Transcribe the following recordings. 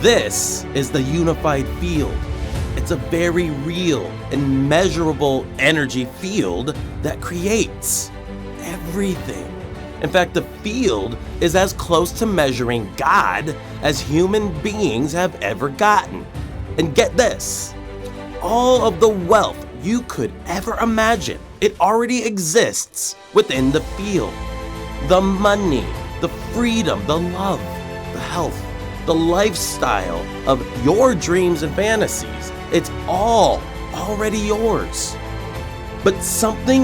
This is the unified field. It's a very real and measurable energy field that creates everything. In fact, the field is as close to measuring God as human beings have ever gotten. And get this, all of the wealth you could ever imagine, it already exists within the field. The money, the freedom, the love, the health, the lifestyle of your dreams and fantasies, it's all already yours. But something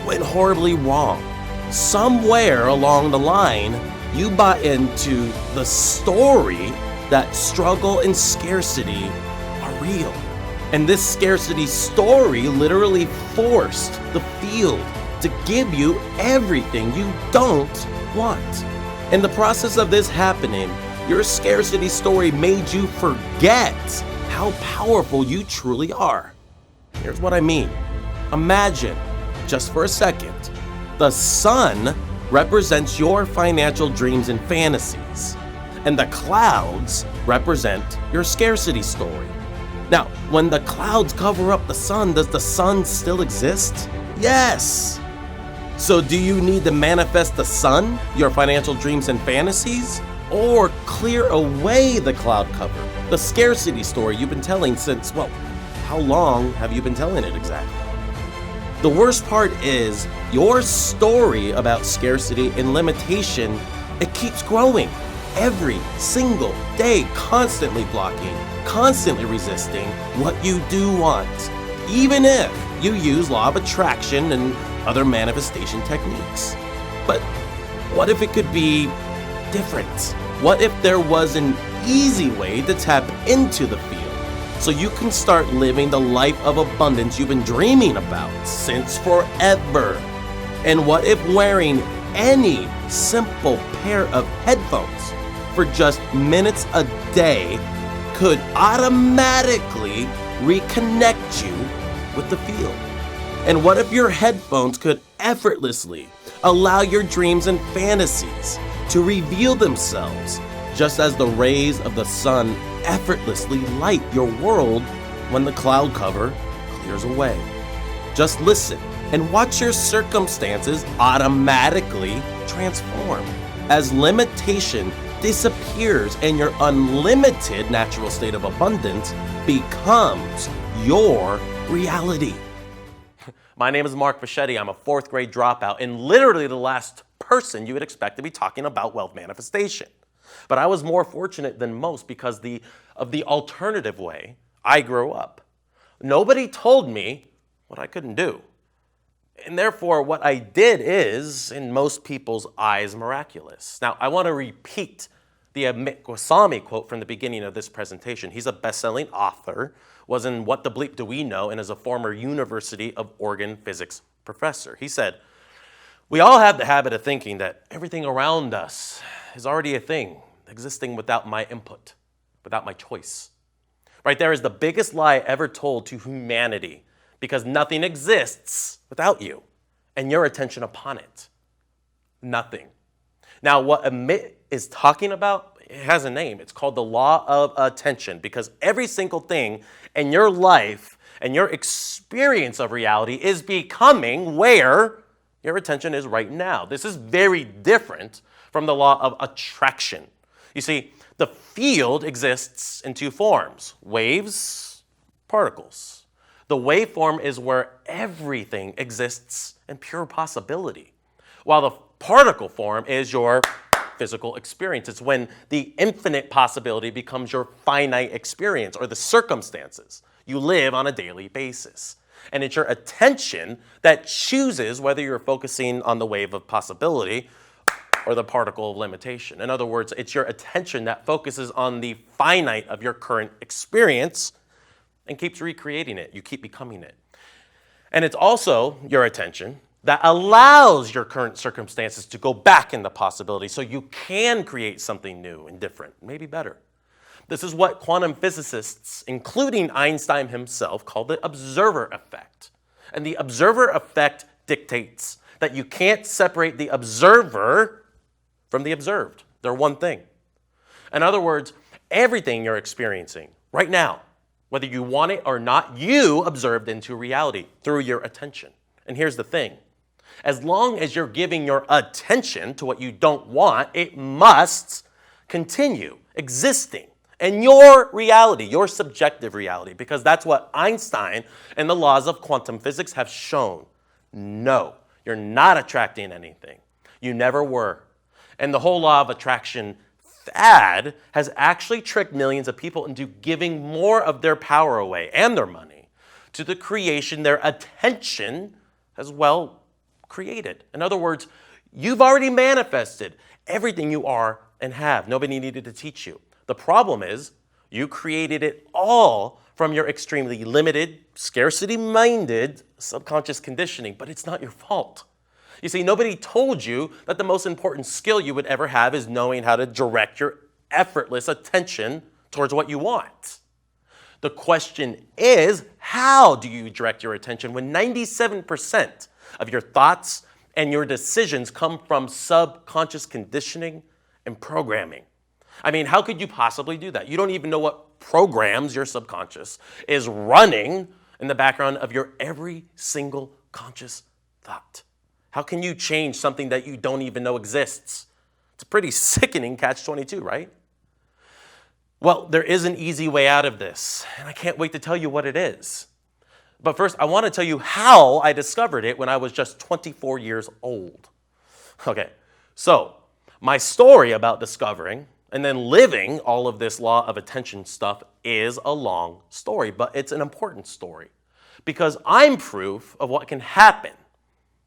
went horribly wrong. Somewhere along the line, you bought into the story that struggle and scarcity are real. And this scarcity story literally forced the field to give you everything you don't want. In the process of this happening, your scarcity story made you forget how powerful you truly are. Here's what I mean. Imagine, just for a second, the sun represents your financial dreams and fantasies, and the clouds represent your scarcity story. Now, when the clouds cover up the sun, does the sun still exist? Yes! So do you need to manifest the sun, your financial dreams and fantasies? Or clear away the cloud cover, the scarcity story you've been telling since, well, how long have you been telling it exactly? The worst part is your story about scarcity and limitation, it keeps growing every single day, constantly blocking, constantly resisting what you do want, even if you use law of attraction and other manifestation techniques. But what if it could be different? What if there was an easy way to tap into the field so you can start living the life of abundance you've been dreaming about since forever? And what if wearing any simple pair of headphones for just minutes a day could automatically reconnect you with the field? And what if your headphones could effortlessly allow your dreams and fantasies to reveal themselves, just as the rays of the sun effortlessly light your world when the cloud cover clears away? Just listen and watch your circumstances automatically transform as limitation disappears and your unlimited natural state of abundance becomes your reality. My name is Mark Fischetti. I'm a fourth grade dropout and literally the last person you would expect to be talking about wealth manifestation. But I was more fortunate than most because of the alternative way I grew up. Nobody told me what I couldn't do. And therefore, what I did is, in most people's eyes, miraculous. Now, I want to repeat the Amit Goswami quote from the beginning of this presentation. He's a best-selling author, was in What the Bleep Do We Know, and is a former University of Oregon physics professor. He said, "We all have the habit of thinking that everything around us is already a thing, existing without my input, without my choice." Right there is the biggest lie ever told to humanity, because nothing exists without you and your attention upon it. Nothing. Now, what Amit is talking about, it has a name. It's called the law of attention, because every single thing in your life and your experience of reality is becoming where your attention is right now. This is very different from the law of attraction. You see, the field exists in two forms: waves, particles. The waveform is where everything exists in pure possibility, while the particle form is your physical experience. It's when the infinite possibility becomes your finite experience, or the circumstances you live on a daily basis. And it's your attention that chooses whether you're focusing on the wave of possibility or the particle of limitation. In other words, it's your attention that focuses on the finite of your current experience and keeps recreating it. You keep becoming it. And it's also your attention that allows your current circumstances to go back into possibility so you can create something new and different, maybe better. This is what quantum physicists, including Einstein himself, call the observer effect. And the observer effect dictates that you can't separate the observer from the observed. They're one thing. In other words, Everything you're experiencing right now, whether you want it or not, you observed into reality through your attention. And here's the thing. As long as you're giving your attention to what you don't want, it must continue existing in your reality, your subjective reality, because that's what Einstein and the laws of quantum physics have shown. No, you're not attracting anything. You never were. And the whole law of attraction fad has actually tricked millions of people into giving more of their power away and their money to the creation their attention has well created. In other words, you've already manifested everything you are and have. Nobody needed to teach you. The problem is you created it all from your extremely limited, scarcity-minded subconscious conditioning, but it's not your fault. You see, nobody told you that the most important skill you would ever have is knowing how to direct your effortless attention towards what you want. The question is, how do you direct your attention when 97% of your thoughts and your decisions come from subconscious conditioning and programming? I mean, how could you possibly do that? You don't even know what programs your subconscious is running in the background of your every single conscious thought. How can you change something that you don't even know exists? It's a pretty sickening catch-22, right? Well, there is an easy way out of this, and I can't wait to tell you what it is. But first, I want to tell you how I discovered it when I was just 24 years old. Okay, so my story about discovering and then living all of this law of attention stuff is a long story, but it's an important story because I'm proof of what can happen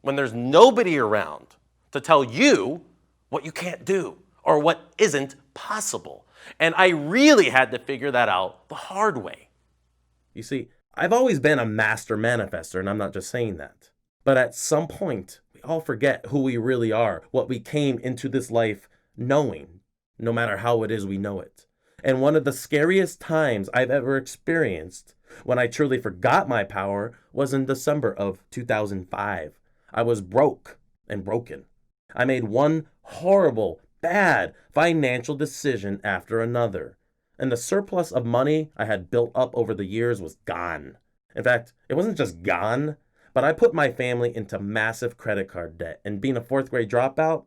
when there's nobody around to tell you what you can't do or what isn't possible. And I really had to figure that out the hard way. You see, I've always been a master manifester, and I'm not just saying that. But at some point, we all forget who we really are, what we came into this life knowing, no matter how it is we know it. And one of the scariest times I've ever experienced when I truly forgot my power was in December of 2005. I was broke and broken. I made one horrible, bad financial decision after another. And the surplus of money I had built up over the years was gone. In fact, it wasn't just gone, but I put my family into massive credit card debt. And being a fourth grade dropout,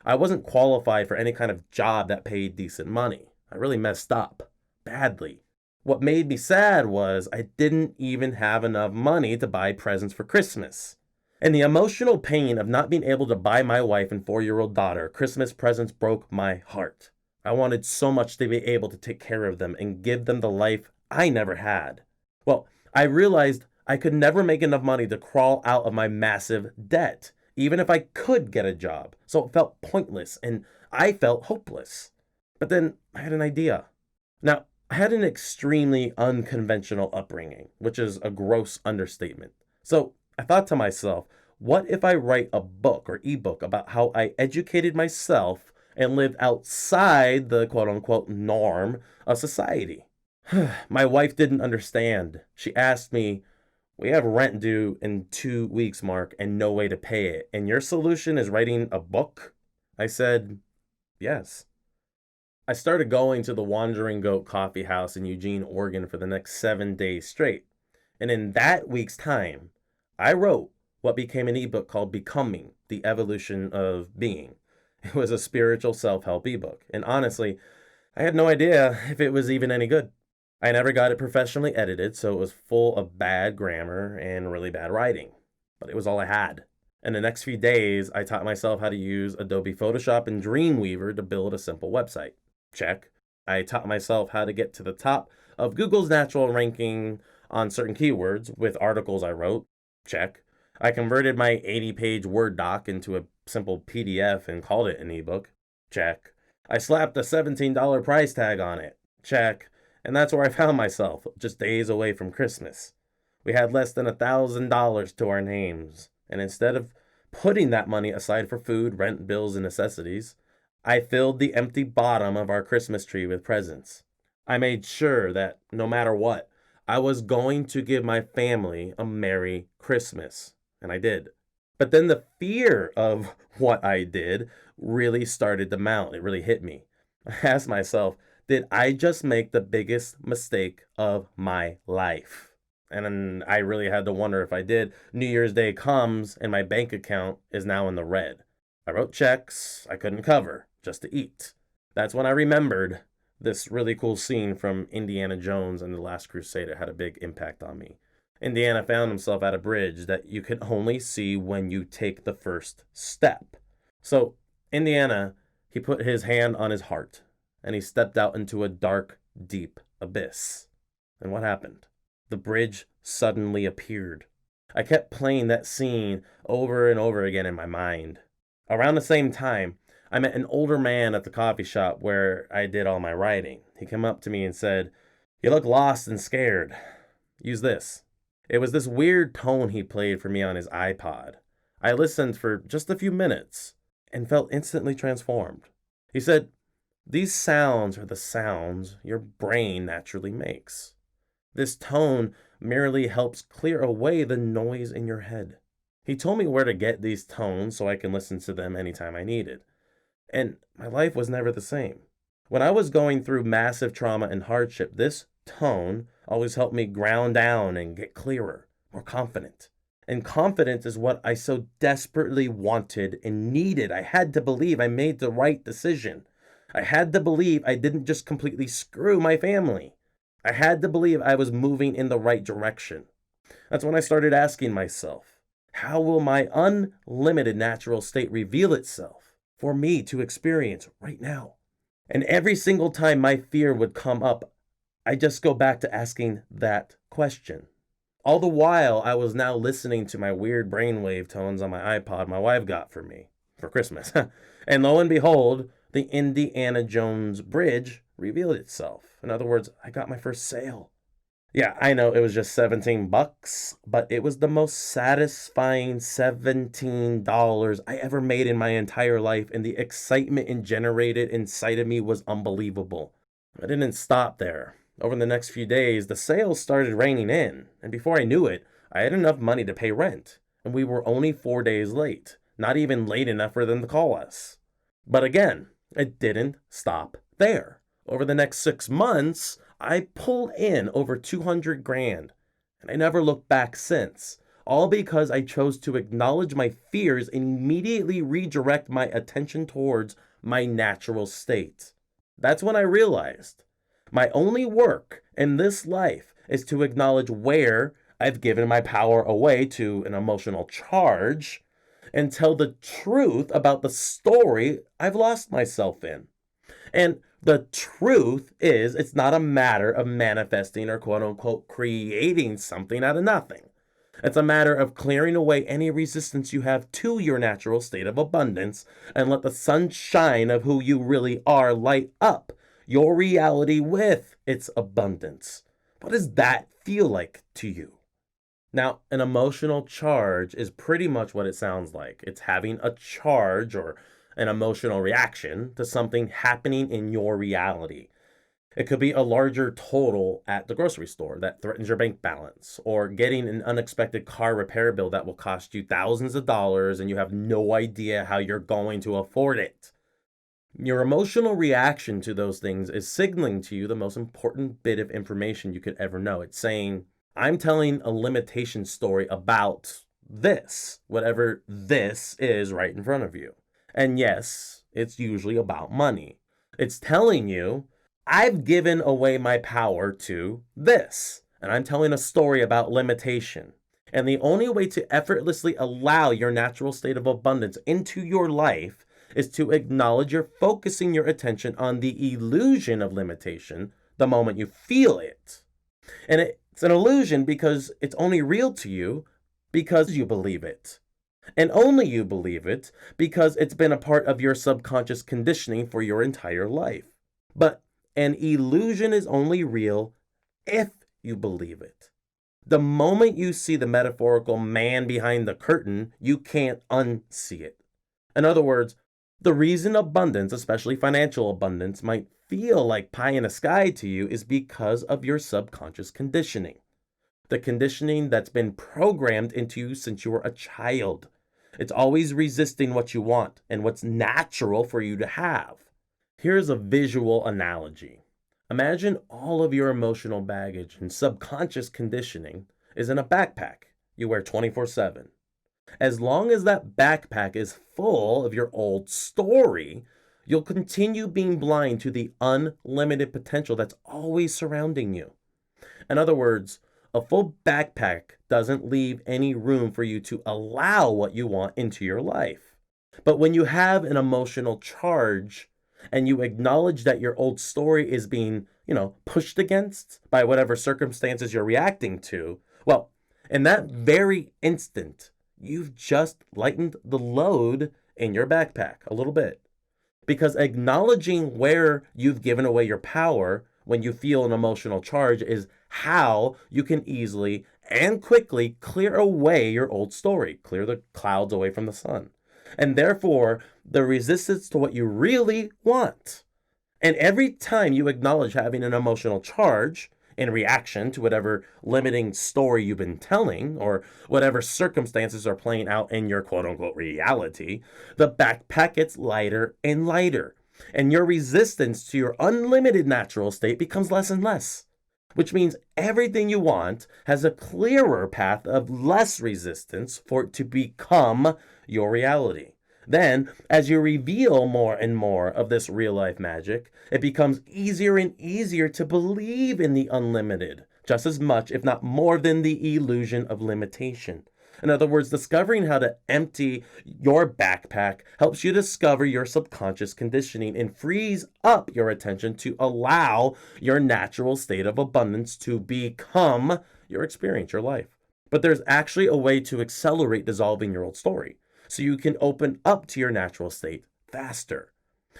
I wasn't qualified for any kind of job that paid decent money. I really messed up badly. What made me sad was I didn't even have enough money to buy presents for Christmas. And the emotional pain of not being able to buy my wife and 4-year-old daughter Christmas presents broke my heart. I wanted so much to be able to take care of them and give them the life I never had. Well, I realized I could never make enough money to crawl out of my massive debt, even if I could get a job. So it felt pointless and I felt hopeless. But then I had an idea. Now, I had an extremely unconventional upbringing, which is a gross understatement. So I thought to myself, what if I write a book or ebook about how I educated myself and lived outside the quote-unquote norm of society? My wife didn't understand. She asked me, we have rent due in 2 weeks, Mark, and no way to pay it. And your solution is writing a book? I said, yes. I started going to the Wandering Goat Coffee House in Eugene, Oregon for the next 7 days straight. And in that week's time, I wrote what became an ebook called Becoming, the Evolution of Being. It was a spiritual self-help ebook. And honestly, I had no idea if it was even any good. I never got it professionally edited, so it was full of bad grammar and really bad writing. But it was all I had. In the next few days, I taught myself how to use Adobe Photoshop and Dreamweaver to build a simple website. Check. I taught myself how to get to the top of Google's natural ranking on certain keywords with articles I wrote. Check. I converted my 80-page Word doc into a simple PDF and called it an ebook. Check. I slapped a $17 price tag on it. Check. And that's where I found myself, just days away from Christmas. We had less than $1,000 to our names. And instead of putting that money aside for food, rent, bills, and necessities, I filled the empty bottom of our Christmas tree with presents. I made sure that no matter what, I was going to give my family a Merry Christmas. And I did. But then the fear of what I did really started to mount. It really hit me. I asked myself, did I just make the biggest mistake of my life? And then I really had to wonder if I did. New Year's Day comes and my bank account is now in the red. I wrote checks I couldn't cover just to eat. That's when I remembered this really cool scene from Indiana Jones and the Last Crusade. It had a big impact on me. Indiana found himself at a bridge that you can only see when you take the first step. So, Indiana, he put his hand on his heart and he stepped out into a dark, deep abyss. And what happened? The bridge suddenly appeared. I kept playing that scene over and over again in my mind. Around the same time, I met an older man at the coffee shop where I did all my writing. He came up to me and said, "You look lost and scared. Use this." It was this weird tone he played for me on his iPod. I listened for just a few minutes and felt instantly transformed. He said, "These sounds are the sounds your brain naturally makes. This tone merely helps clear away the noise in your head." He told me where to get these tones so I can listen to them anytime I needed. And my life was never the same. When I was going through massive trauma and hardship, this tone always helped me ground down and get clearer, more confident. And confidence is what I so desperately wanted and needed. I had to believe I made the right decision. I had to believe I didn't just completely screw my family. I had to believe I was moving in the right direction. That's when I started asking myself, how will my unlimited natural state reveal itself for me to experience right now? And every single time my fear would come up, I just go back to asking that question. All the while, I was now listening to my weird brainwave tones on my iPod my wife got for me for Christmas. And lo and behold, the Indiana Jones bridge revealed itself. In other words, I got my first sale. Yeah, I know it was just $17, but it was the most satisfying $17 I ever made in my entire life, and the excitement it generated inside of me was unbelievable. I didn't stop there. Over the next few days, the sales started raining in, and before I knew it, I had enough money to pay rent, and we were only 4 days late, not even late enough for them to call us. But again, it didn't stop there. Over the next 6 months, I pulled in over 200 grand, and I never looked back since, all because I chose to acknowledge my fears and immediately redirect my attention towards my natural state. That's when I realized my only work in this life is to acknowledge where I've given my power away to an emotional charge and tell the truth about the story I've lost myself in. And the truth is, it's not a matter of manifesting or quote unquote creating something out of nothing. It's a matter of clearing away any resistance you have to your natural state of abundance and let the sunshine of who you really are light up your reality with its abundance. What does that feel like to you? Now, an emotional charge is pretty much what it sounds like. It's having a charge or an emotional reaction to something happening in your reality. It could be a larger total at the grocery store that threatens your bank balance, or getting an unexpected car repair bill that will cost you thousands of dollars and you have no idea how you're going to afford it. Your emotional reaction to those things is signaling to you the most important bit of information you could ever know. It's saying, I'm telling a limitation story about this, whatever this is right in front of you. And yes, it's usually about money. It's telling you, I've given away my power to this. And I'm telling a story about limitation. And the only way to effortlessly allow your natural state of abundance into your life is to acknowledge you're focusing your attention on the illusion of limitation the moment you feel it. And it's an illusion because it's only real to you because you believe it. And only you believe it because it's been a part of your subconscious conditioning for your entire life. But an illusion is only real if you believe it. The moment you see the metaphorical man behind the curtain, you can't unsee it. In other words, the reason abundance, especially financial abundance, might feel like pie in the sky to you is because of your subconscious conditioning. The conditioning that's been programmed into you since you were a child. It's always resisting what you want and what's natural for you to have. Here's a visual analogy. Imagine all of your emotional baggage and subconscious conditioning is in a backpack you wear 24/7. As long as that backpack is full of your old story, you'll continue being blind to the unlimited potential that's always surrounding you. In other words, a full backpack doesn't leave any room for you to allow what you want into your life. But when you have an emotional charge and you acknowledge that your old story is being, pushed against by whatever circumstances you're reacting to, well, in that very instant, you've just lightened the load in your backpack a little bit. Because acknowledging where you've given away your power when you feel an emotional charge is how you can easily and quickly clear away your old story, clear the clouds away from the sun. And therefore, the resistance to what you really want. And every time you acknowledge having an emotional charge in reaction to whatever limiting story you've been telling or whatever circumstances are playing out in your quote unquote reality, the backpack gets lighter and lighter. And your resistance to your unlimited natural state becomes less and less, which means everything you want has a clearer path of less resistance for it to become your reality. Then, as you reveal more and more of this real life magic, it becomes easier and easier to believe in the unlimited, just as much, if not more, than the illusion of limitation. In other words, discovering how to empty your backpack helps you discover your subconscious conditioning and frees up your attention to allow your natural state of abundance to become your experience, your life. But there's actually a way to accelerate dissolving your old story so you can open up to your natural state faster.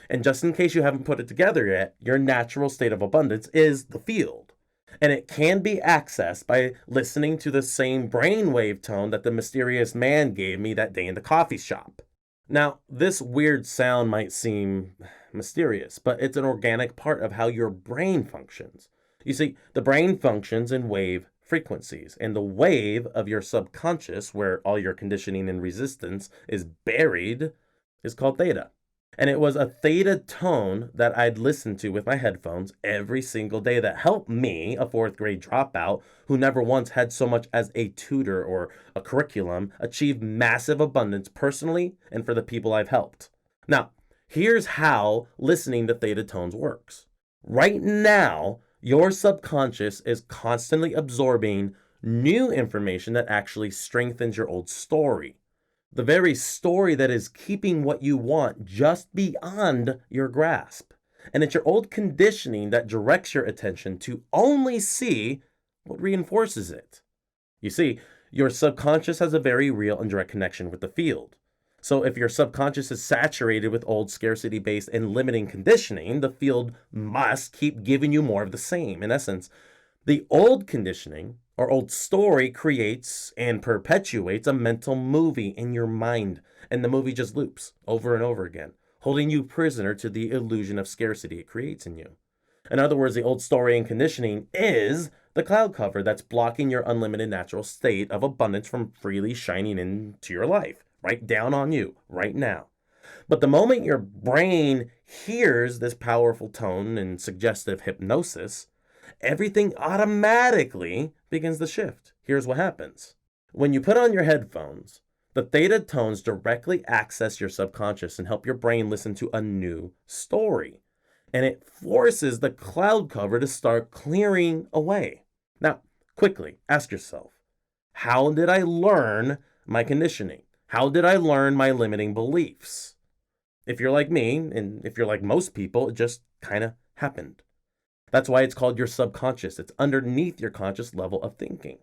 And just in case you haven't put it together yet, your natural state of abundance is the field. And it can be accessed by listening to the same brainwave tone that the mysterious man gave me that day in the coffee shop. Now, this weird sound might seem mysterious, but it's an organic part of how your brain functions. You see, the brain functions in wave frequencies, and the wave of your subconscious, where all your conditioning and resistance is buried, is called theta. And it was a theta tone that I'd listen to with my headphones every single day that helped me, a fourth grade dropout who never once had so much as a tutor or a curriculum, achieve massive abundance personally and for the people I've helped. Now, here's how listening to theta tones works. Right now, your subconscious is constantly absorbing new information that actually strengthens your old story. The very story that is keeping what you want just beyond your grasp. And it's your old conditioning that directs your attention to only see what reinforces it. You see, your subconscious has a very real and direct connection with the field. So if your subconscious is saturated with old scarcity-based and limiting conditioning, the field must keep giving you more of the same. In essence, the old conditioning or old story creates and perpetuates a mental movie in your mind, and the movie just loops over and over again, holding you prisoner to the illusion of scarcity it creates in you. In other words, the old story and conditioning is the cloud cover that's blocking your unlimited natural state of abundance from freely shining into your life, right down on you, right now. But the moment your brain hears this powerful tone and suggestive hypnosis, everything automatically begins to shift. Here's what happens. When you put on your headphones, the theta tones directly access your subconscious and help your brain listen to a new story. And it forces the cloud cover to start clearing away. Now, quickly ask yourself, how did I learn my conditioning? How did I learn my limiting beliefs? If you're like me, and if you're like most people, it just kind of happened. That's why it's called your subconscious. It's underneath your conscious level of thinking.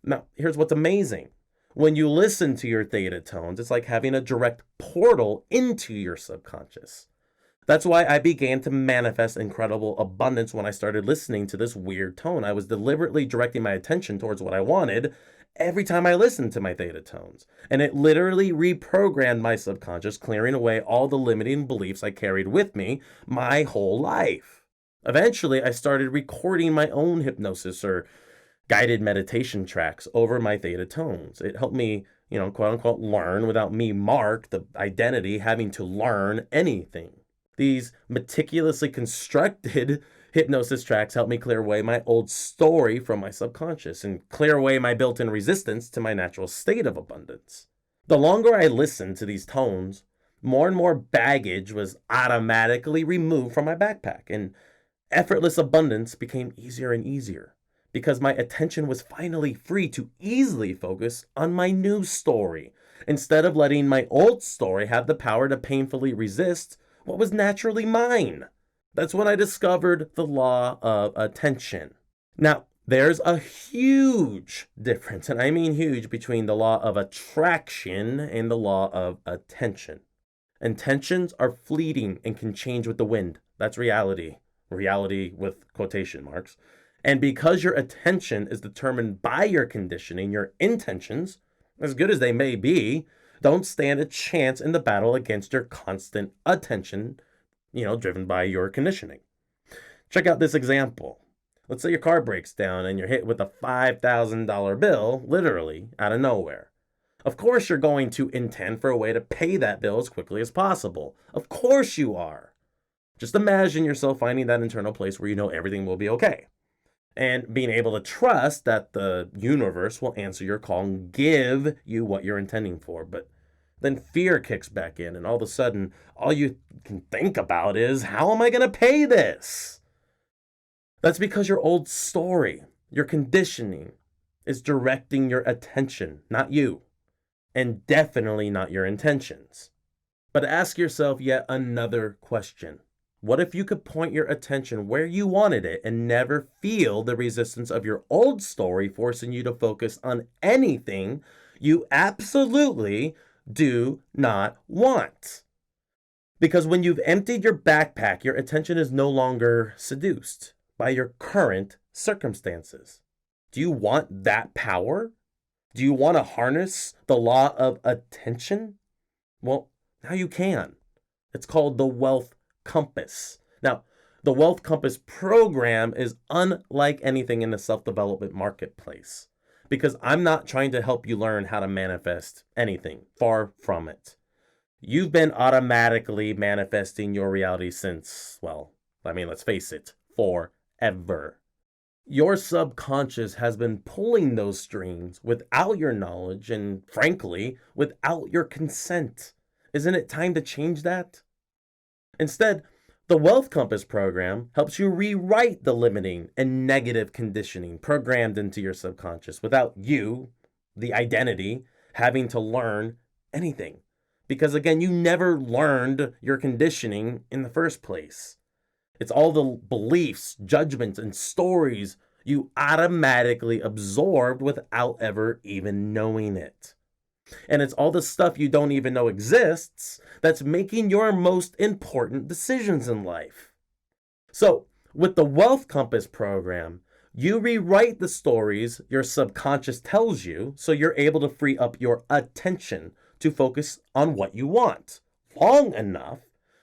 Now, here's what's amazing. When you listen to your theta tones, it's like having a direct portal into your subconscious. That's why I began to manifest incredible abundance when I started listening to this weird tone. I was deliberately directing my attention towards what I wanted every time I listened to my theta tones. And it literally reprogrammed my subconscious, clearing away all the limiting beliefs I carried with me my whole life. Eventually, I started recording my own hypnosis or guided meditation tracks over my theta tones. It helped me, quote unquote, learn without me, Mark, the identity, having to learn anything. These meticulously constructed Hypnosis tracks help me clear away my old story from my subconscious and clear away my built-in resistance to my natural state of abundance. The longer I listened to these tones, more and more baggage was automatically removed from my backpack, and effortless abundance became easier and easier because my attention was finally free to easily focus on my new story instead of letting my old story have the power to painfully resist what was naturally mine. That's when I discovered the law of attention. Now, there's a huge difference, and I mean huge, between the law of attraction and the law of attention. Intentions are fleeting and can change with the wind. That's reality. Reality with quotation marks. And because your attention is determined by your conditioning, your intentions, as good as they may be, don't stand a chance in the battle against your constant attention, driven by your conditioning. Check out this example. Let's say your car breaks down and you're hit with a $5,000 bill, literally, out of nowhere. Of course you're going to intend for a way to pay that bill as quickly as possible. Of course you are. Just imagine yourself finding that internal place where you know everything will be okay. And being able to trust that the universe will answer your call and give you what you're intending for. But then fear kicks back in, and all of a sudden, all you can think about is, how am I going to pay this? That's because your old story, your conditioning, is directing your attention, not you, and definitely not your intentions. But ask yourself yet another question. What if you could point your attention where you wanted it and never feel the resistance of your old story forcing you to focus on anything you absolutely do not want? Because when you've emptied your backpack, your attention is no longer seduced by your current circumstances. Do you want that power? Do you want to harness the law of attention? Well, now you can. It's called the Wealth Compass. Now, the Wealth Compass program is unlike anything in the self-development marketplace, because I'm not trying to help you learn how to manifest anything. Far from it. You've been automatically manifesting your reality since, let's face it, forever. Your subconscious has been pulling those strings without your knowledge and, frankly, without your consent. Isn't it time to change that? Instead, the Wealth Compass program helps you rewrite the limiting and negative conditioning programmed into your subconscious without you, the identity, having to learn anything. Because again, you never learned your conditioning in the first place. It's all the beliefs, judgments, and stories you automatically absorbed without ever even knowing it. And it's all the stuff you don't even know exists that's making your most important decisions in life. So, with the Wealth Compass program, you rewrite the stories your subconscious tells you so you're able to free up your attention to focus on what you want long enough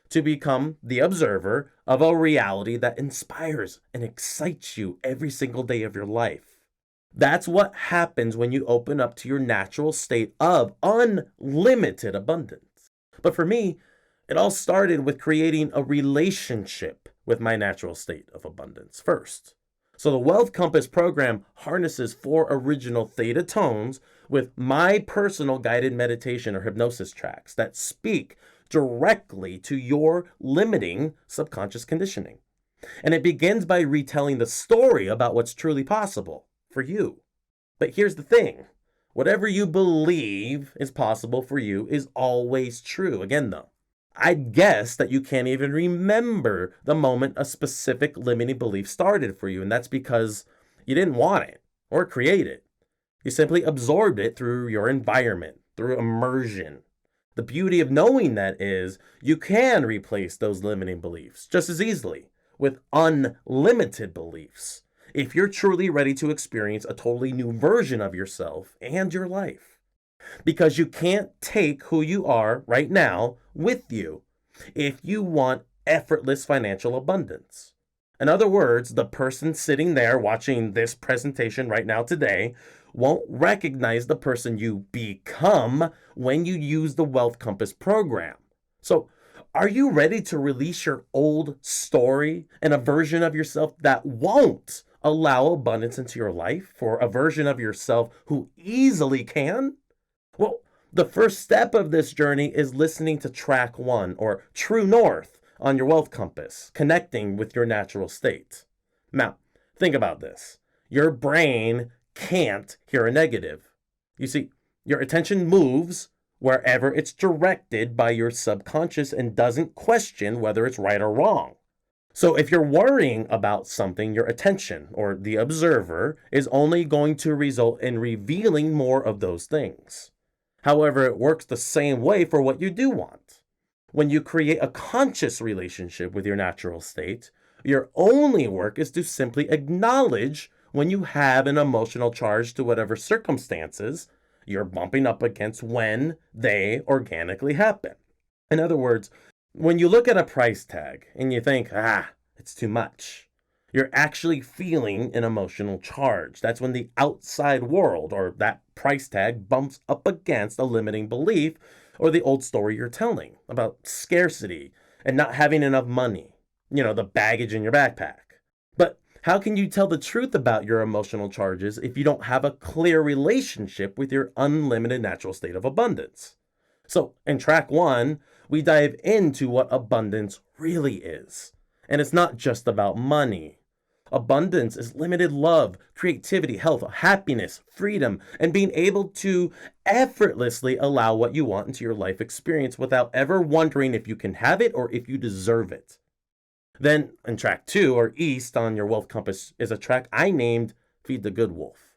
to become the observer of a reality that inspires and excites you every single day of your life. That's what happens when you open up to your natural state of unlimited abundance. But for me, it all started with creating a relationship with my natural state of abundance first. So the Wealth Compass program harnesses 4 original theta tones with my personal guided meditation or hypnosis tracks that speak directly to your limiting subconscious conditioning. And it begins by retelling the story about what's truly possible for you. But here's the thing. Whatever you believe is possible for you is always true. Again, though, I'd guess that you can't even remember the moment a specific limiting belief started for you, and that's because you didn't want it or create it. You simply absorbed it through your environment, through immersion. The beauty of knowing that is you can replace those limiting beliefs just as easily with unlimited beliefs if you're truly ready to experience a totally new version of yourself and your life. Because you can't take who you are right now with you if you want effortless financial abundance. In other words, the person sitting there watching this presentation right now today won't recognize the person you become when you use the Wealth Compass program. So Are you ready to release your old story and a version of yourself that won't allow abundance into your life for a version of yourself who easily can? Well, the first step of this journey is listening to track one, or true north, on your wealth compass, connecting with your natural state. Now, think about this. Your brain can't hear a negative. You see, your attention moves wherever it's directed by your subconscious and doesn't question whether it's right or wrong. So if you're worrying about something, your attention, or the observer, is only going to result in revealing more of those things. However, it works the same way for what you do want. When you create a conscious relationship with your natural state, your only work is to simply acknowledge when you have an emotional charge to whatever circumstances you're bumping up against when they organically happen. In other words, when you look at a price tag and you think, it's too much, you're actually feeling an emotional charge. That's when the outside world or that price tag bumps up against a limiting belief or the old story you're telling about scarcity and not having enough money, the baggage in your backpack. But how can you tell the truth about your emotional charges if you don't have a clear relationship with your unlimited natural state of abundance? So, in track one, we dive into what abundance really is. And it's not just about money. Abundance is limited love, creativity, health, happiness, freedom, and being able to effortlessly allow what you want into your life experience without ever wondering if you can have it or if you deserve it. Then, in track two, or east on your wealth compass, is a track I named Feed the Good Wolf.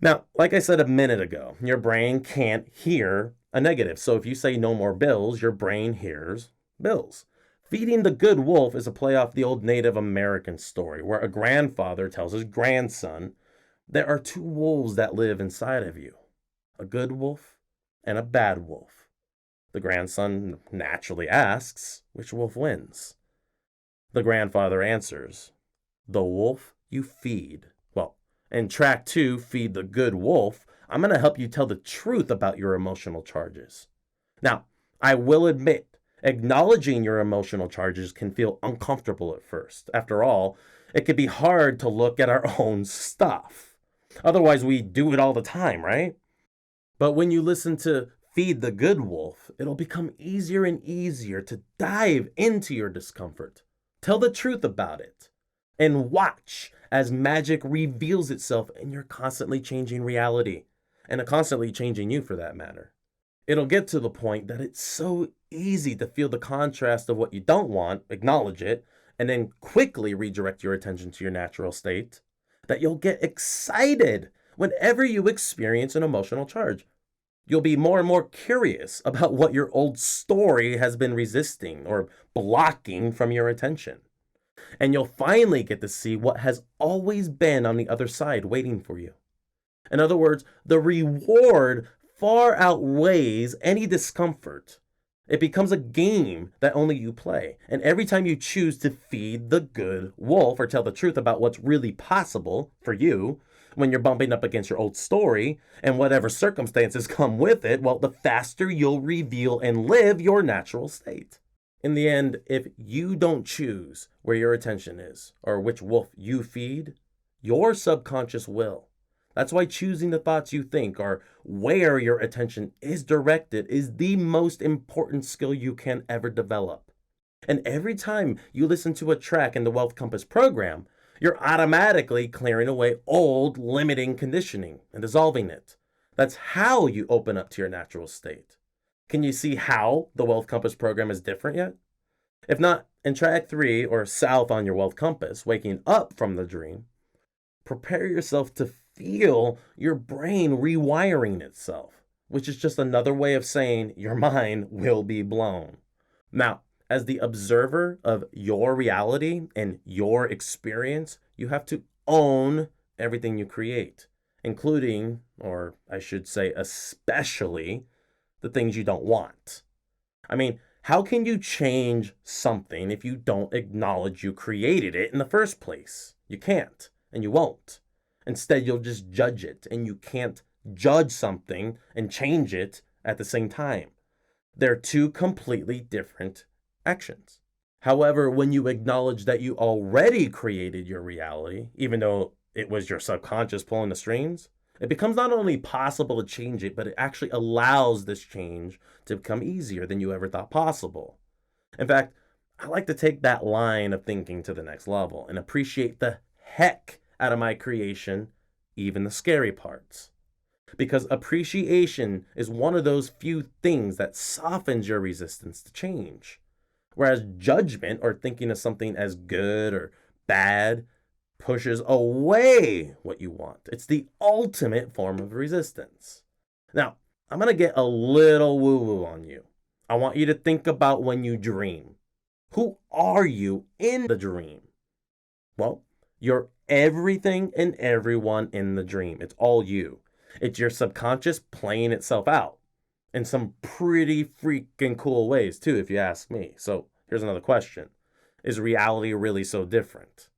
Now, like I said a minute ago, your brain can't hear a negative. So if you say no more bills, your brain hears bills. Feeding the good wolf is a play off the old Native American story where a grandfather tells his grandson, there are two wolves that live inside of you, a good wolf and a bad wolf. The grandson naturally asks, which wolf wins? The grandfather answers, the wolf you feed. Well, in track two, Feed the Good Wolf, I'm going to help you tell the truth about your emotional charges. Now, I will admit, acknowledging your emotional charges can feel uncomfortable at first. After all, it can be hard to look at our own stuff. Otherwise, we do it all the time, right? But when you listen to Feed the Good Wolf, it'll become easier and easier to dive into your discomfort. Tell the truth about it and watch as magic reveals itself in your constantly changing reality and constantly changing you for that matter. It'll get to the point that it's so easy to feel the contrast of what you don't want, acknowledge it, and then quickly redirect your attention to your natural state that you'll get excited whenever you experience an emotional charge. You'll be more and more curious about what your old story has been resisting or blocking from your attention. And you'll finally get to see what has always been on the other side waiting for you. In other words, the reward far outweighs any discomfort. It becomes a game that only you play. And every time you choose to feed the good wolf or tell the truth about what's really possible for you, when you're bumping up against your old story and whatever circumstances come with it, well, the faster you'll reveal and live your natural state. In the end, if you don't choose where your attention is or which wolf you feed, your subconscious will. That's why choosing the thoughts you think or where your attention is directed is the most important skill you can ever develop. And every time you listen to a track in the Wealth Compass program, you're automatically clearing away old limiting conditioning and dissolving it. That's how you open up to your natural state. Can you see how the Wealth Compass program is different yet? If not, in track 3 or south on your Wealth Compass, waking up from the dream, prepare yourself to feel your brain rewiring itself, which is just another way of saying your mind will be blown. Now, as the observer of your reality and your experience, you have to own everything you create, including, or I should say especially, the things you don't want. I mean, how can you change something if you don't acknowledge you created it in the first place? You can't, and you won't. Instead, you'll just judge it, and you can't judge something and change it at the same time. They're two completely different actions. However, when you acknowledge that you already created your reality, even though it was your subconscious pulling the strings, it becomes not only possible to change it, but it actually allows this change to become easier than you ever thought possible. In fact, I like to take that line of thinking to the next level and appreciate the heck out of my creation, even the scary parts. Because appreciation is one of those few things that softens your resistance to change. Whereas judgment or thinking of something as good or bad pushes away what you want. It's the ultimate form of resistance. Now, I'm going to get a little woo woo on you. I want you to think about when you dream. Who are you in the dream? Well, you're everything and everyone in the dream. It's all you. It's your subconscious playing itself out in some pretty freaking cool ways, too, if you ask me. So here's another question. Is reality really so different?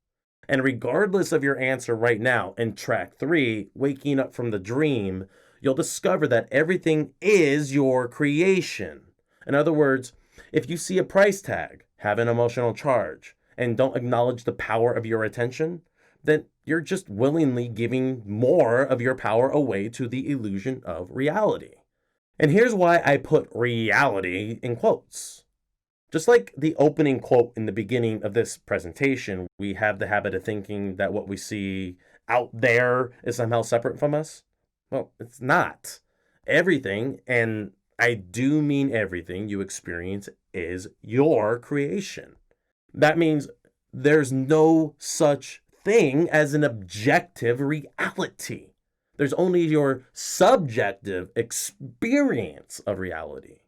And regardless of your answer right now, in track 3, waking up from the dream, you'll discover that everything is your creation. In other words, if you see a price tag, have an emotional charge, and don't acknowledge the power of your attention, then you're just willingly giving more of your power away to the illusion of reality. And here's why I put reality in quotes. Just like the opening quote in the beginning of this presentation, we have the habit of thinking that what we see out there is somehow separate from us. Well, it's not. Everything, and I do mean everything you experience, is your creation. That means there's no such thing as an objective reality. There's only your subjective experience of reality.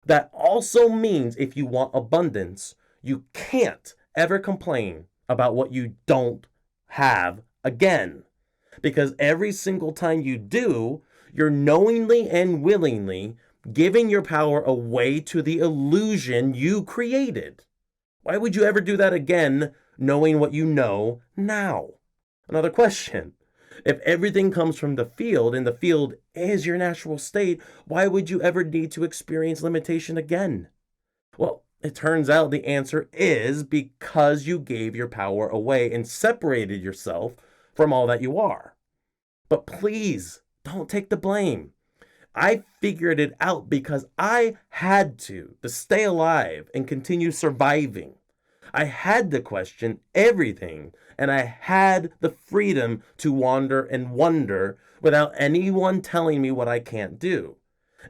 That also means if you want abundance, you can't ever complain about what you don't have again. Because every single time you do, you're knowingly and willingly giving your power away to the illusion you created. Why would you ever do that again, knowing what you know now? Another question. If everything comes from the field and the field is your natural state, why would you ever need to experience limitation again? Well, it turns out the answer is because you gave your power away and separated yourself from all that you are. But please, don't take the blame. I figured it out because I had to stay alive and continue surviving. I had to question everything, and I had the freedom to wander and wonder without anyone telling me what I can't do.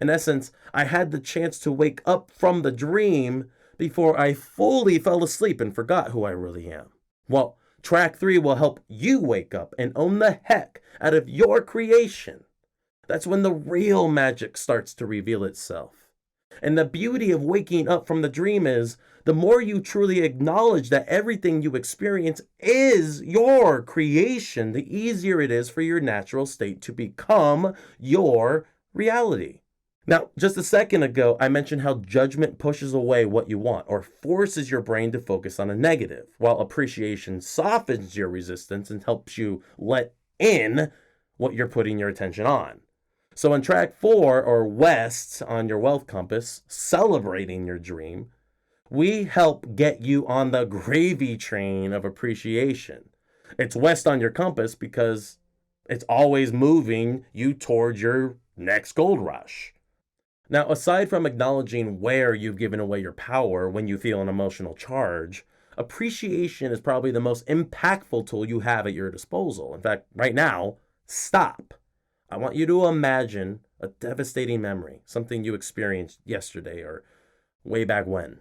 In essence, I had the chance to wake up from the dream before I fully fell asleep and forgot who I really am. Well, track 3 will help you wake up and own the heck out of your creation. That's when the real magic starts to reveal itself. And the beauty of waking up from the dream is the more you truly acknowledge that everything you experience is your creation, the easier it is for your natural state to become your reality. Now, just a second ago, I mentioned how judgment pushes away what you want or forces your brain to focus on a negative, while appreciation softens your resistance and helps you let in what you're putting your attention on. So in track 4, or west on your wealth compass, celebrating your dream, we help get you on the gravy train of appreciation. It's west on your compass because it's always moving you towards your next gold rush. Now, aside from acknowledging where you've given away your power when you feel an emotional charge, appreciation is probably the most impactful tool you have at your disposal. In fact, right now, stop. I want you to imagine a devastating memory, something you experienced yesterday or way back when.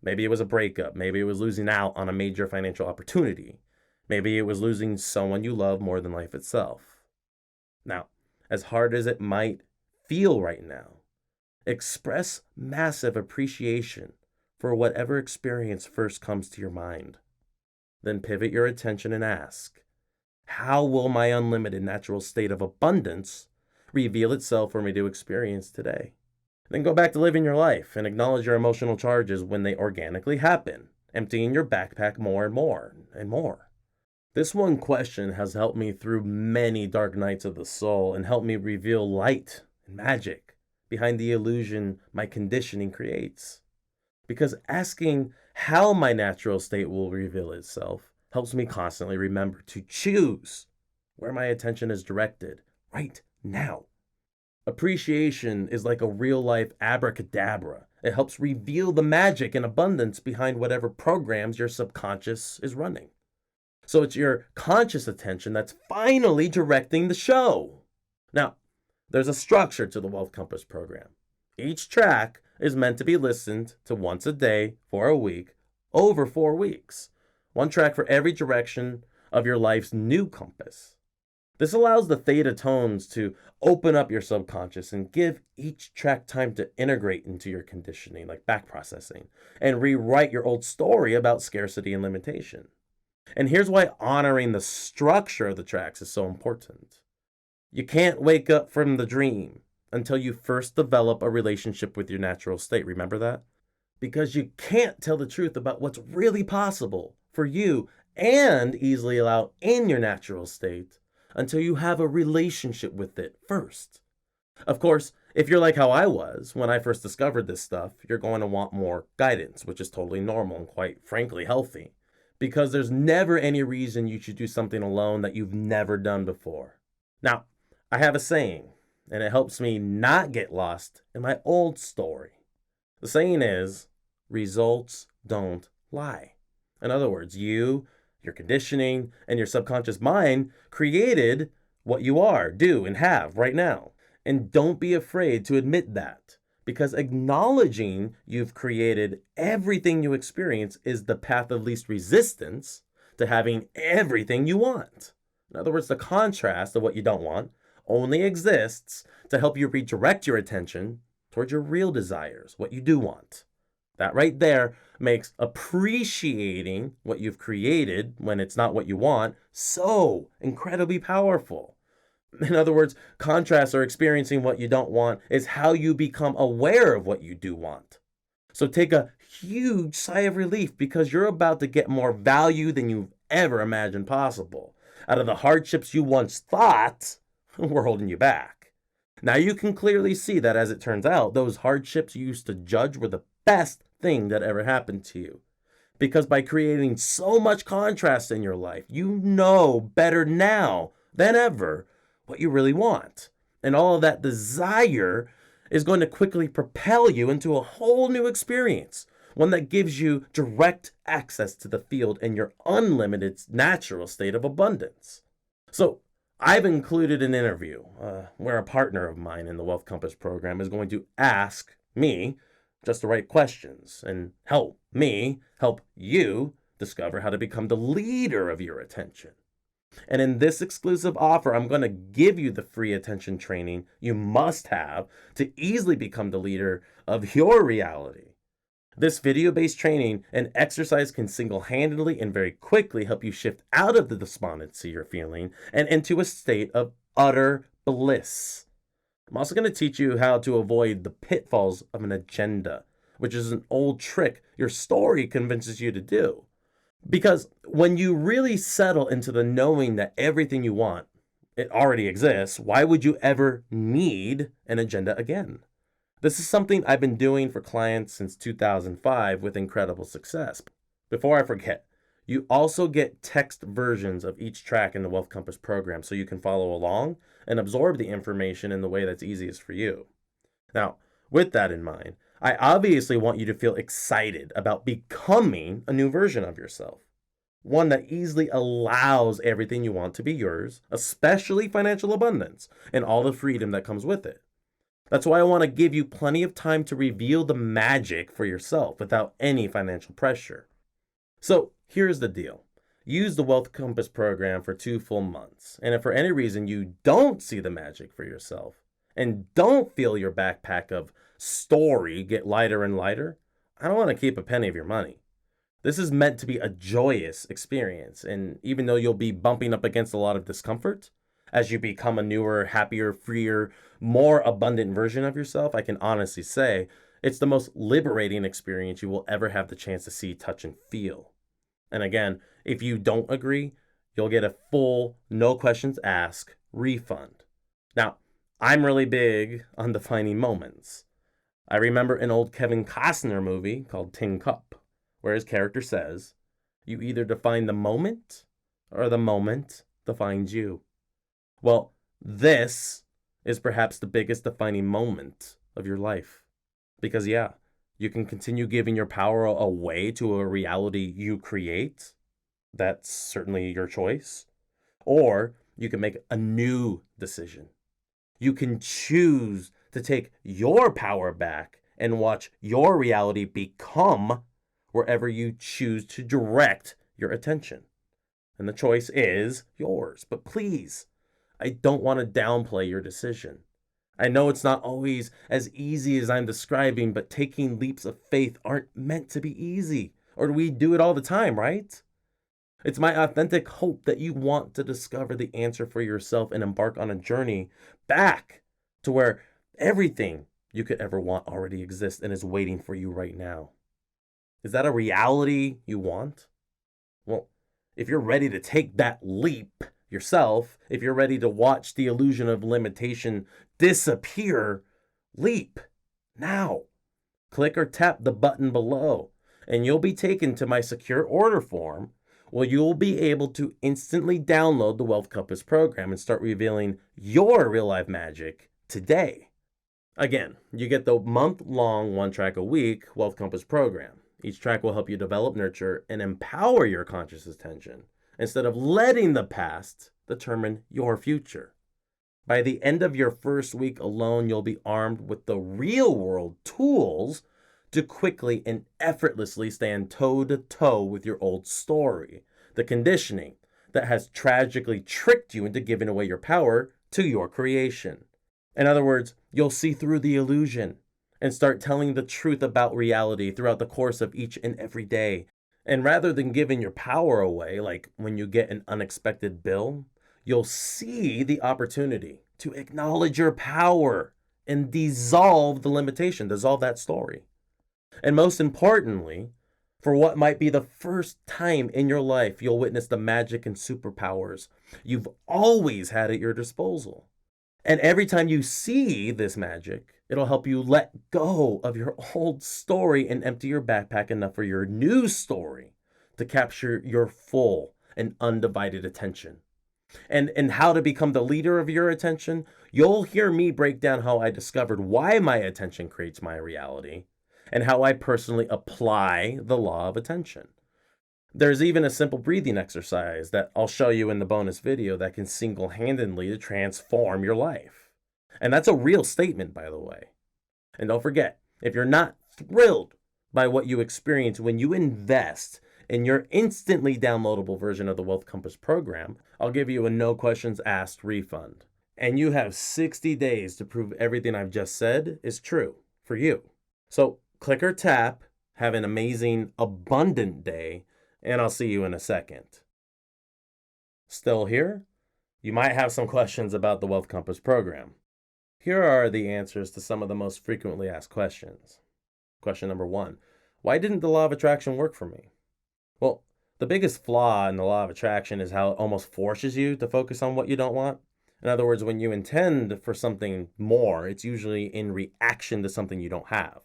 Maybe it was a breakup. Maybe it was losing out on a major financial opportunity. Maybe it was losing someone you love more than life itself. Now, as hard as it might feel right now, express massive appreciation for whatever experience first comes to your mind. Then pivot your attention and ask, how will my unlimited natural state of abundance reveal itself for me to experience today? Then go back to living your life and acknowledge your emotional charges when they organically happen, emptying your backpack more and more and more. This one question has helped me through many dark nights of the soul and helped me reveal light and magic behind the illusion my conditioning creates. because asking how my natural state will reveal itself helps me constantly remember to choose where my attention is directed right now. Appreciation is like a real life abracadabra. It helps reveal the magic and abundance behind whatever programs your subconscious is running. So it's your conscious attention that's finally directing the show. Now, there's a structure to the Wealth Compass program. Each track is meant to be listened to once a day for a week, over 4 weeks. One track for every direction of your life's new compass. This allows the theta tones to open up your subconscious and give each track time to integrate into your conditioning, like back processing, and rewrite your old story about scarcity and limitation. And here's why honoring the structure of the tracks is so important. You can't wake up from the dream until you first develop a relationship with your natural state. Remember that? Because you can't tell the truth about what's really possible for you and easily allow in your natural state until you have a relationship with it first. Of course, if you're like how I was when I first discovered this stuff, you're going to want more guidance, which is totally normal and quite frankly healthy, because there's never any reason you should do something alone that you've never done before. Now, I have a saying, and it helps me not get lost in my old story. The saying is, results don't lie. In other words, you, your conditioning, and your subconscious mind created what you are, do, and have right now. And don't be afraid to admit that, because acknowledging you've created everything you experience is the path of least resistance to having everything you want. In other words, the contrast of what you don't want only exists to help you redirect your attention towards your real desires, what you do want. That right there makes appreciating what you've created when it's not what you want so incredibly powerful. In other words, contrast or experiencing what you don't want is how you become aware of what you do want. So take a huge sigh of relief because you're about to get more value than you've ever imagined possible out of the hardships you once thought were holding you back. Now you can clearly see that, as it turns out, those hardships you used to judge were the best thing that ever happened to you. Because by creating so much contrast in your life, you know better now than ever what you really want. And all of that desire is going to quickly propel you into a whole new experience, one that gives you direct access to the field and your unlimited natural state of abundance. So, I've included an interview where a partner of mine in the Wealth Compass program is going to ask me just the right questions and help me help you discover how to become the leader of your attention. And in this exclusive offer, I'm going to give you the free attention training you must have to easily become the leader of your reality. This video-based training and exercise can single-handedly and very quickly help you shift out of the despondency you're feeling and into a state of utter bliss. I'm also going to teach you how to avoid the pitfalls of an agenda, which is an old trick your story convinces you to do. Because when you really settle into the knowing that everything you want, it already exists, why would you ever need an agenda again? This is something I've been doing for clients since 2005 with incredible success. Before I forget, you also get text versions of each track in the Wealth Compass program so you can follow along and absorb the information in the way that's easiest for you. Now, with that in mind, I obviously want you to feel excited about becoming a new version of yourself. One that easily allows everything you want to be yours, especially financial abundance and all the freedom that comes with it. That's why I want to give you plenty of time to reveal the magic for yourself without any financial pressure. So here's the deal. Use the Wealth Compass program for 2 full months. And if for any reason you don't see the magic for yourself and don't feel your backpack of story get lighter and lighter, I don't want to keep a penny of your money. This is meant to be a joyous experience. And even though you'll be bumping up against a lot of discomfort, as you become a newer, happier, freer, more abundant version of yourself, I can honestly say it's the most liberating experience you will ever have the chance to see, touch, and feel. And again, if you don't agree, you'll get a full, no questions asked refund. Now, I'm really big on defining moments. I remember an old Kevin Costner movie called Tin Cup, where his character says, "You either define the moment or the moment defines you." Well, this is perhaps the biggest defining moment of your life. Because, yeah, you can continue giving your power away to a reality you create. That's certainly your choice. Or you can make a new decision. You can choose to take your power back and watch your reality become wherever you choose to direct your attention. And the choice is yours. But please, I don't want to downplay your decision. I know it's not always as easy as I'm describing, but taking leaps of faith aren't meant to be easy. Or do we do it all the time, right? It's my authentic hope that you want to discover the answer for yourself and embark on a journey back to where everything you could ever want already exists and is waiting for you right now. Is that a reality you want? Well, if you're ready to take that leap yourself, if you're ready to watch the illusion of limitation disappear, leap now. Click or tap the button below, and you'll be taken to my secure order form where you'll be able to instantly download the Wealth Compass program and start revealing your real life magic today. Again, you get the month-long one track a week Wealth Compass program. Each track will help you develop, nurture, and empower your conscious attention instead of letting the past determine your future. By the end of your first week alone, you'll be armed with the real world tools to quickly and effortlessly stand toe to toe with your old story, the conditioning that has tragically tricked you into giving away your power to your creation. In other words, you'll see through the illusion and start telling the truth about reality throughout the course of each and every day. And rather than giving your power away, like when you get an unexpected bill, you'll see the opportunity to acknowledge your power and dissolve the limitation, dissolve that story. And most importantly, for what might be the first time in your life, you'll witness the magic and superpowers you've always had at your disposal. And every time you see this magic, it'll help you let go of your old story and empty your backpack enough for your new story to capture your full and undivided attention. And how to become the leader of your attention, you'll hear me break down how I discovered why my attention creates my reality and how I personally apply the law of attention. There's even a simple breathing exercise that I'll show you in the bonus video that can single-handedly transform your life. And that's a real statement, by the way. And don't forget, if you're not thrilled by what you experience when you invest in your instantly downloadable version of the Wealth Compass program, I'll give you a no questions asked refund. And you have 60 days to prove everything I've just said is true for you. So click or tap, have an amazing, abundant day, and I'll see you in a second. Still here? You might have some questions about the Wealth Compass program. Here are the answers to some of the most frequently asked questions. Question number 1. Why didn't the law of attraction work for me? Well, the biggest flaw in the law of attraction is how it almost forces you to focus on what you don't want. In other words, when you intend for something more, it's usually in reaction to something you don't have.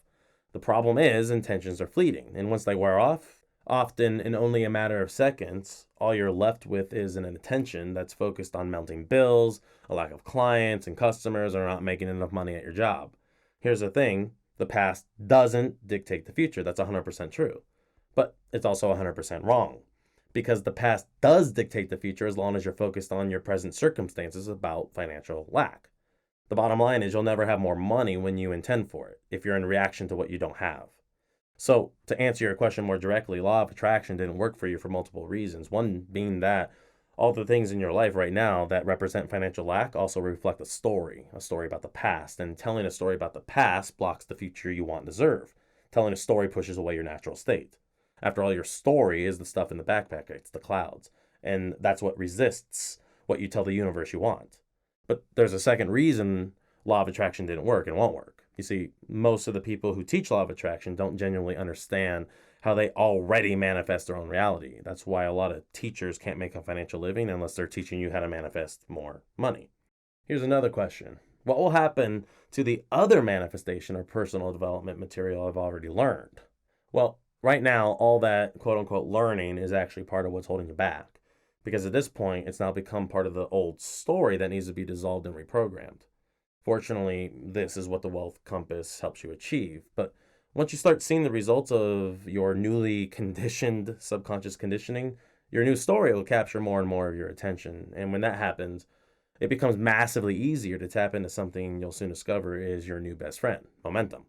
The problem is intentions are fleeting, and once they wear off, often in only a matter of seconds, all you're left with is an attention that's focused on mounting bills, a lack of clients and customers, or not making enough money at your job. Here's the thing, the past doesn't dictate the future. That's 100% true. But it's also 100% wrong, because the past does dictate the future as long as you're focused on your present circumstances about financial lack. The bottom line is you'll never have more money when you intend for it, if you're in reaction to what you don't have. So, to answer your question more directly, law of attraction didn't work for you for multiple reasons. One being that all the things in your life right now that represent financial lack also reflect a story about the past. And telling a story about the past blocks the future you want and deserve. Telling a story pushes away your natural state. After all, your story is the stuff in the backpack, it's the clouds. And that's what resists what you tell the universe you want. But there's a second reason law of attraction didn't work and won't work. You see, most of the people who teach law of attraction don't genuinely understand how they already manifest their own reality. That's why a lot of teachers can't make a financial living unless they're teaching you how to manifest more money. Here's another question. What will happen to the other manifestation or personal development material I've already learned? Well, right now, all that quote unquote learning is actually part of what's holding you back. Because at this point, it's now become part of the old story that needs to be dissolved and reprogrammed. Fortunately, this is what the wealth compass helps you achieve. But once you start seeing the results of your newly conditioned subconscious conditioning, your new story will capture more and more of your attention. And when that happens, it becomes massively easier to tap into something you'll soon discover is your new best friend, momentum.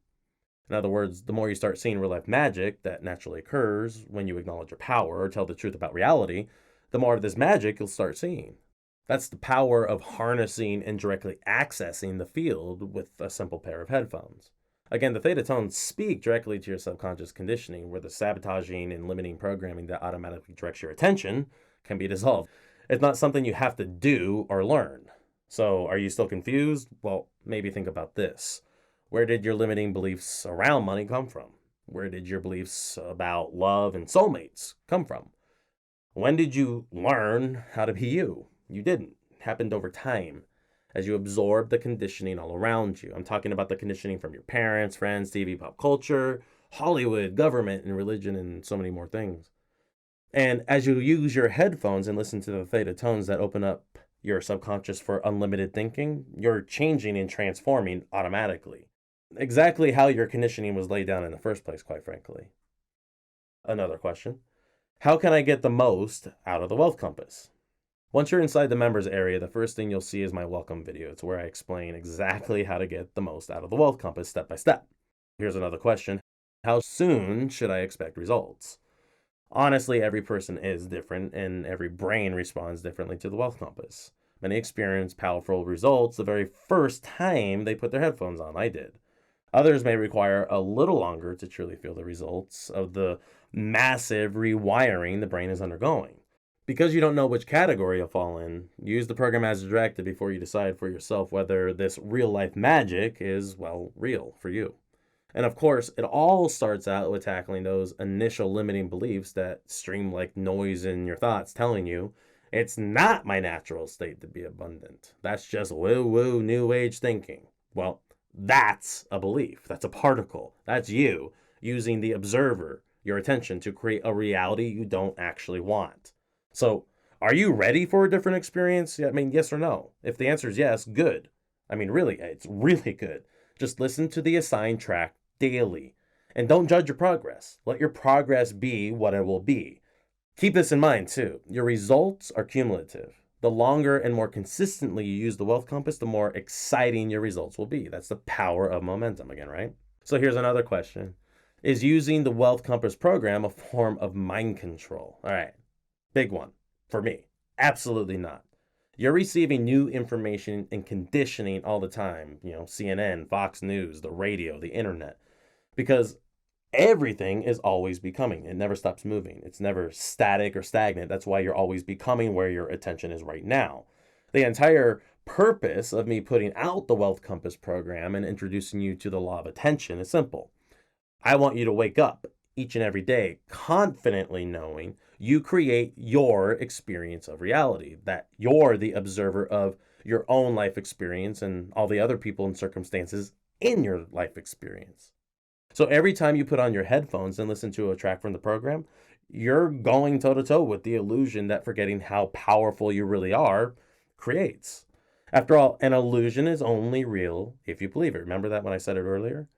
In other words, the more you start seeing real life magic that naturally occurs when you acknowledge your power or tell the truth about reality, the more of this magic you'll start seeing. That's the power of harnessing and directly accessing the field with a simple pair of headphones. Again, the theta tones speak directly to your subconscious conditioning, where the sabotaging and limiting programming that automatically directs your attention can be dissolved. It's not something you have to do or learn. So, are you still confused? Well, maybe think about this. Where did your limiting beliefs around money come from? Where did your beliefs about love and soulmates come from? When did you learn how to be you? You didn't. It happened over time as you absorb the conditioning all around you. I'm talking about the conditioning from your parents, friends, TV, pop culture, Hollywood, government, and religion, and so many more things. And as you use your headphones and listen to the theta tones that open up your subconscious for unlimited thinking, you're changing and transforming automatically. Exactly how your conditioning was laid down in the first place, quite frankly. Another question. How can I get the most out of the wealth compass? Once you're inside the members area, the first thing you'll see is my welcome video. It's where I explain exactly how to get the most out of the wealth compass step by step. Here's another question. How soon should I expect results? Honestly, every person is different and every brain responds differently to the wealth compass. Many experience powerful results the very first time they put their headphones on. I did. Others may require a little longer to truly feel the results of the massive rewiring the brain is undergoing. Because you don't know which category you'll fall in, use the program as directed before you decide for yourself whether this real life magic is, well, real for you. And of course, it all starts out with tackling those initial limiting beliefs that stream like noise in your thoughts telling you it's not my natural state to be abundant. That's just woo woo new age thinking. Well, that's a belief. That's a particle. That's you using the observer, your attention, to create a reality you don't actually want. So, are you ready for a different experience? I mean, yes or no? If the answer is yes, good. I mean, really, it's really good. Just listen to the assigned track daily. And don't judge your progress. Let your progress be what it will be. Keep this in mind, too. Your results are cumulative. The longer and more consistently you use the wealth compass, the more exciting your results will be. That's the power of momentum again, right? So here's another question. Is using the wealth compass program a form of mind control? All right. Big one for me. Absolutely not. You're receiving new information and conditioning all the time, CNN, Fox News, the radio, the internet, because everything is always becoming. It never stops moving. It's never static or stagnant. That's why you're always becoming where your attention is right now. The entire purpose of me putting out the Wealth Compass program and introducing you to the law of attention is simple. I want you to wake up each and every day confidently knowing you create your experience of reality, that you're the observer of your own life experience and all the other people and circumstances in your life experience. So every time you put on your headphones and listen to a track from the program, you're going toe to toe with the illusion that forgetting how powerful you really are creates. After all, an illusion is only real if you believe it. Remember that when I said it earlier?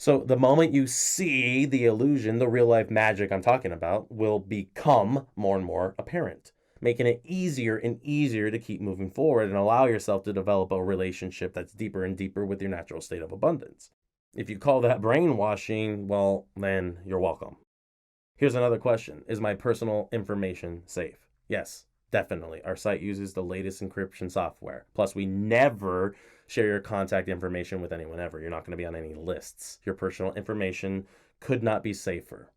So the moment you see the illusion, the real life magic I'm talking about will become more and more apparent, making it easier and easier to keep moving forward and allow yourself to develop a relationship that's deeper and deeper with your natural state of abundance. If you call that brainwashing, well, then you're welcome. Here's another question. Is my personal information safe? Yes, definitely. Our site uses the latest encryption software. Plus, we never share your contact information with anyone ever. You're not going to be on any lists. Your personal information could not be safer.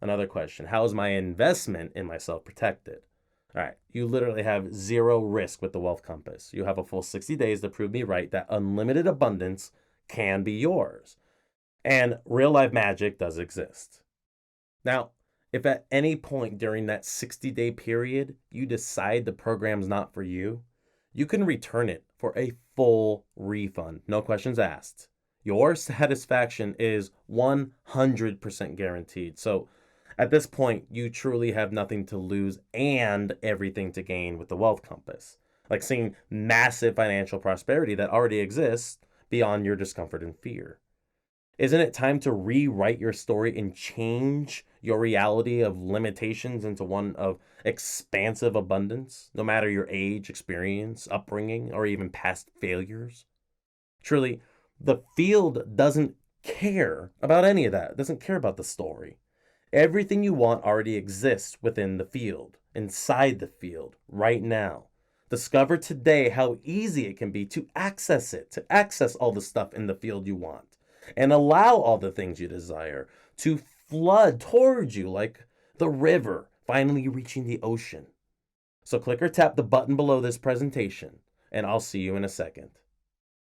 Another question. How is my investment in myself protected? All right, you literally have zero risk with the Wealth Compass. You have a full 60 days to prove me right that unlimited abundance can be yours. And real life magic does exist. Now, if at any point during that 60-day period you decide the program's not for you, you can return it for a full refund, no questions asked. Your satisfaction is 100% guaranteed. So at this point, you truly have nothing to lose and everything to gain with the wealth compass, like seeing massive financial prosperity that already exists beyond your discomfort and fear. Isn't it time to rewrite your story and change your reality of limitations into one of expansive abundance, no matter your age, experience, upbringing, or even past failures? Truly, the field doesn't care about any of that. It doesn't care about the story. Everything you want already exists within the field, inside the field, right now. Discover today how easy it can be to access it, to access all the stuff in the field you want, and allow all the things you desire to flood towards you like the river finally reaching the ocean. So click or tap the button below this presentation, and I'll see you in a second.